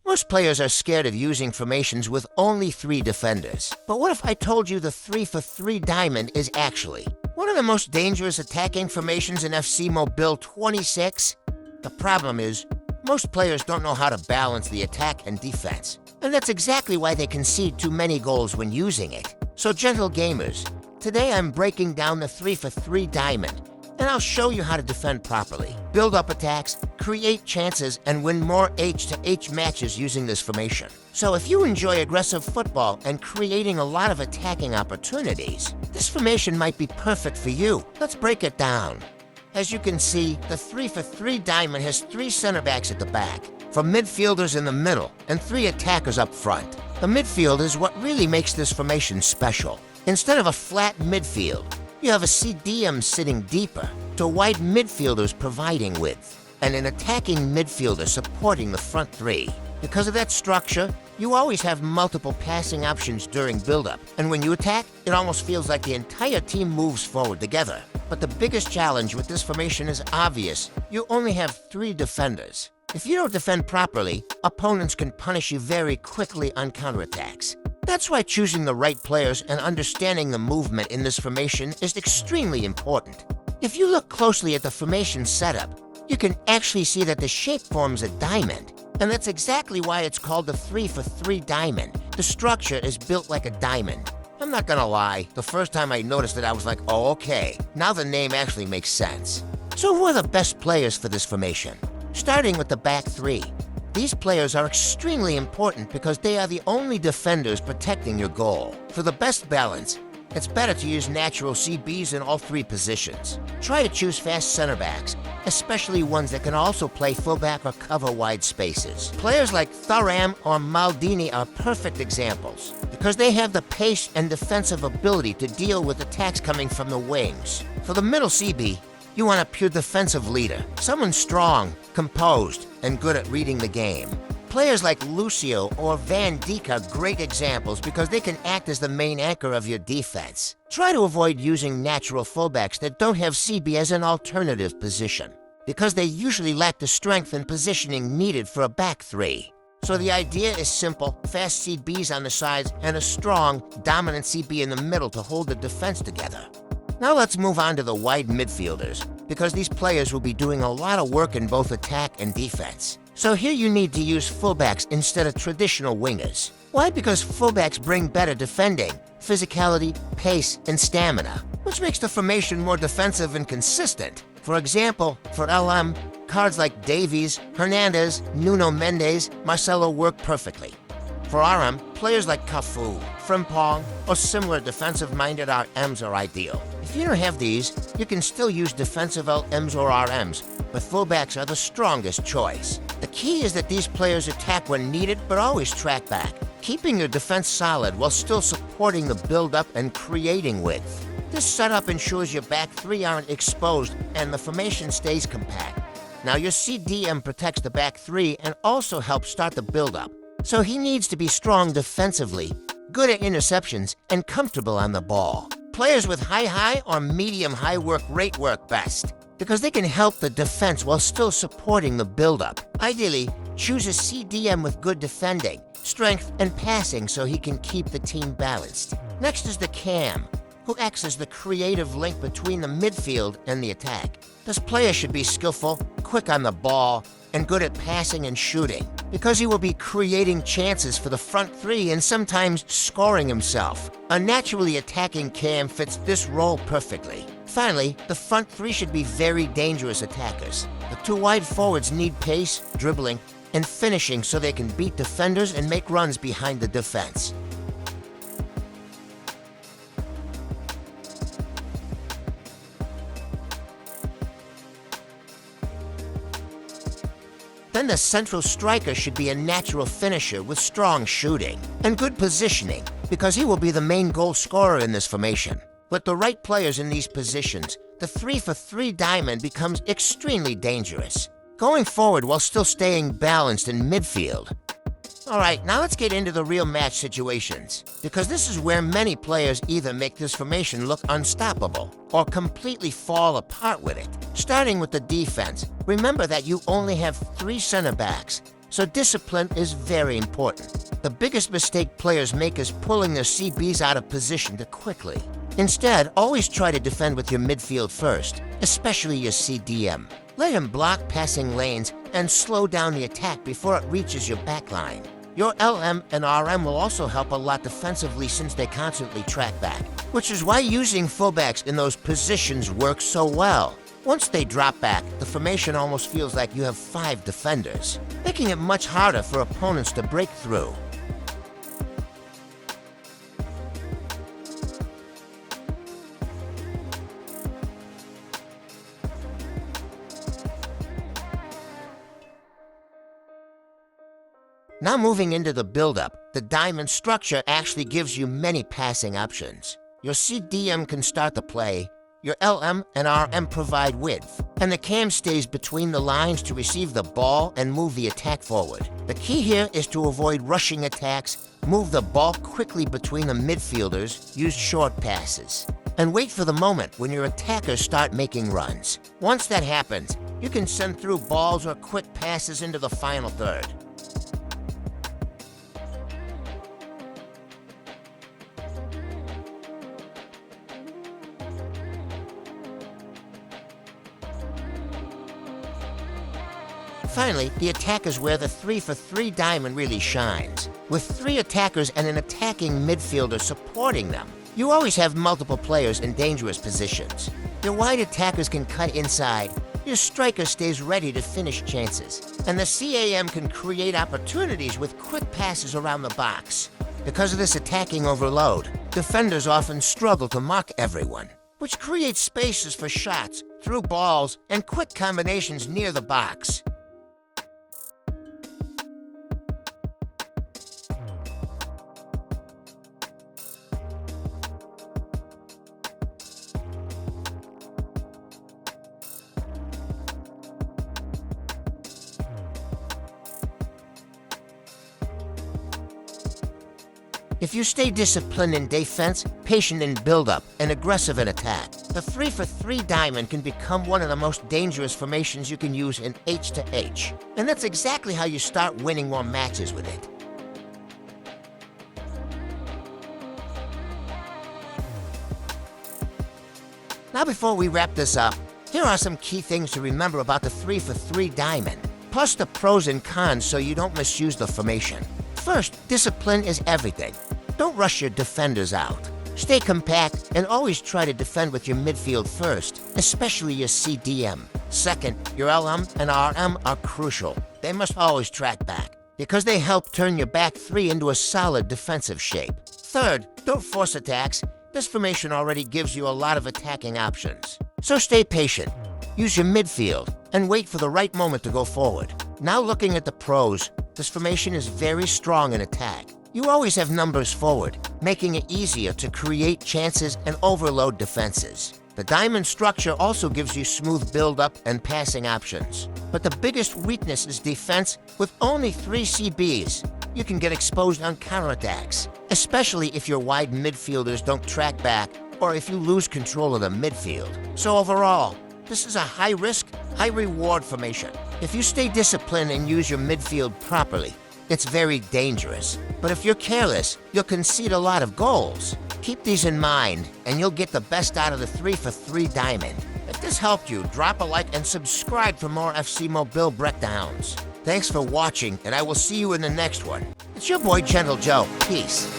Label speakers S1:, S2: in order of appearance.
S1: Most players are scared of using formations with only 3 defenders. But what if I told you the 3-for-3 diamond is actually one of the most dangerous attacking formations in FC Mobile 26? The problem is, most players don't know how to balance the attack and defense. And that's exactly why they concede too many goals when using it. So gentle gamers, today I'm breaking down the 3-for-3 diamond, and I'll show you how to defend properly, build up attacks, create chances, and win more H2H matches using this formation. So if you enjoy aggressive football and creating a lot of attacking opportunities, this formation might be perfect for you. Let's break it down. As you can see, the 3-for-3 diamond has 3 center backs at the back, 4 midfielders in the middle, and 3 attackers up front. The midfield is what really makes this formation special. Instead of a flat midfield, you have a CDM sitting deeper, to wide midfielders providing width, and an attacking midfielder supporting the front 3. Because of that structure, you always have multiple passing options during build-up, and when you attack, it almost feels like the entire team moves forward together. But the biggest challenge with this formation is obvious. You only have 3 defenders. If you don't defend properly, opponents can punish you very quickly on counterattacks. That's why choosing the right players and understanding the movement in this formation is extremely important. If you look closely at the formation setup, you can actually see that the shape forms a diamond. And that's exactly why it's called the 3-for-3 diamond. The structure is built like a diamond. I'm not gonna lie, the first time I noticed it, I was like, oh, okay. Now the name actually makes sense. So who are the best players for this formation? Starting with the back 3. These players are extremely important because they are the only defenders protecting your goal. For the best balance, it's better to use natural CBs in all 3 positions. Try to choose fast center backs, especially ones that can also play fullback or cover wide spaces. Players like Thuram or Maldini are perfect examples because they have the pace and defensive ability to deal with attacks coming from the wings. For the middle CB, you want a pure defensive leader, someone strong, composed, and good at reading the game. Players like Lucio or Van Dijk are great examples because they can act as the main anchor of your defense. Try to avoid using natural fullbacks that don't have CB as an alternative position, because they usually lack the strength and positioning needed for a back 3. So the idea is simple: fast CBs on the sides and a strong, dominant CB in the middle to hold the defense together. Now let's move on to the wide midfielders, because these players will be doing a lot of work in both attack and defense. So here you need to use fullbacks instead of traditional wingers. Why? Because fullbacks bring better defending, physicality, pace, and stamina, which makes the formation more defensive and consistent. For example, for LM, cards like Davies, Hernandez, Nuno Mendes, Marcelo work perfectly. For RM, players like Cafu, Frimpong, or similar defensive-minded RMs are ideal. If you don't have these, you can still use defensive LMs or RMs, but fullbacks are the strongest choice. The key is that these players attack when needed, but always track back, keeping your defense solid while still supporting the build-up and creating width. This setup ensures your back 3 aren't exposed and the formation stays compact. Now your CDM protects the back 3 and also helps start the build-up. So he needs to be strong defensively, good at interceptions, and comfortable on the ball. Players with high or medium-high work rate work best, because they can help the defense while still supporting the build-up. Ideally, choose a CDM with good defending, strength, and passing so he can keep the team balanced. Next is the Cam, who acts as the creative link between the midfield and the attack. This player should be skillful, quick on the ball, and good at passing and shooting, because he will be creating chances for the front 3 and sometimes scoring himself. A naturally attacking Cam fits this role perfectly. Finally, the front 3 should be very dangerous attackers. The 2 wide forwards need pace, dribbling, and finishing so they can beat defenders and make runs behind the defense. Then the central striker should be a natural finisher with strong shooting and good positioning, because he will be the main goal scorer in this formation. With the right players in these positions, the 3-for-3 diamond becomes extremely dangerous, going forward while still staying balanced in midfield. Alright, now let's get into the real match situations, because this is where many players either make this formation look unstoppable or completely fall apart with it. Starting with the defense, remember that you only have 3 center backs, so discipline is very important. The biggest mistake players make is pulling their CBs out of position too quickly. Instead, always try to defend with your midfield first, especially your CDM. Let him block passing lanes and slow down the attack before it reaches your backline. Your LM and RM will also help a lot defensively since they constantly track back, which is why using fullbacks in those positions works so well. Once they drop back, the formation almost feels like you have 5 defenders, making it much harder for opponents to break through. Now moving into the build-up, the diamond structure actually gives you many passing options. Your CDM can start the play, your LM and RM provide width, and the cam stays between the lines to receive the ball and move the attack forward. The key here is to avoid rushing attacks, move the ball quickly between the midfielders, use short passes, and wait for the moment when your attackers start making runs. Once that happens, you can send through balls or quick passes into the final third. Finally, the attack is where the 3-for-3 diamond really shines. With 3 attackers and an attacking midfielder supporting them, you always have multiple players in dangerous positions. Your wide attackers can cut inside, your striker stays ready to finish chances, and the CAM can create opportunities with quick passes around the box. Because of this attacking overload, defenders often struggle to mark everyone, which creates spaces for shots, through balls, and quick combinations near the box. If you stay disciplined in defense, patient in build-up, and aggressive in attack, the 3-for-3 diamond can become one of the most dangerous formations you can use in H2H. And that's exactly how you start winning more matches with it. Now before we wrap this up, here are some key things to remember about the 3-for-3 diamond, plus the pros and cons so you don't misuse the formation. First, discipline is everything. Don't rush your defenders out. Stay compact and always try to defend with your midfield first, especially your CDM. Second, your LM and RM are crucial. They must always track back, because they help turn your back 3 into a solid defensive shape. Third, don't force attacks. This formation already gives you a lot of attacking options. So stay patient, use your midfield, and wait for the right moment to go forward. Now looking at the pros, this formation is very strong in attack. You always have numbers forward, making it easier to create chances and overload defenses. The diamond structure also gives you smooth build-up and passing options. But the biggest weakness is defense. With only 3 CBs, you can get exposed on counterattacks, especially if your wide midfielders don't track back or if you lose control of the midfield. So overall, this is a high-risk, high-reward formation. If you stay disciplined and use your midfield properly, it's very dangerous. But if you're careless, you'll concede a lot of goals. Keep these in mind, and you'll get the best out of the 3-for-3 diamond. If this helped you, drop a like and subscribe for more FC Mobile breakdowns. Thanks for watching, and I will see you in the next one. It's your boy, Gentle Joe. Peace.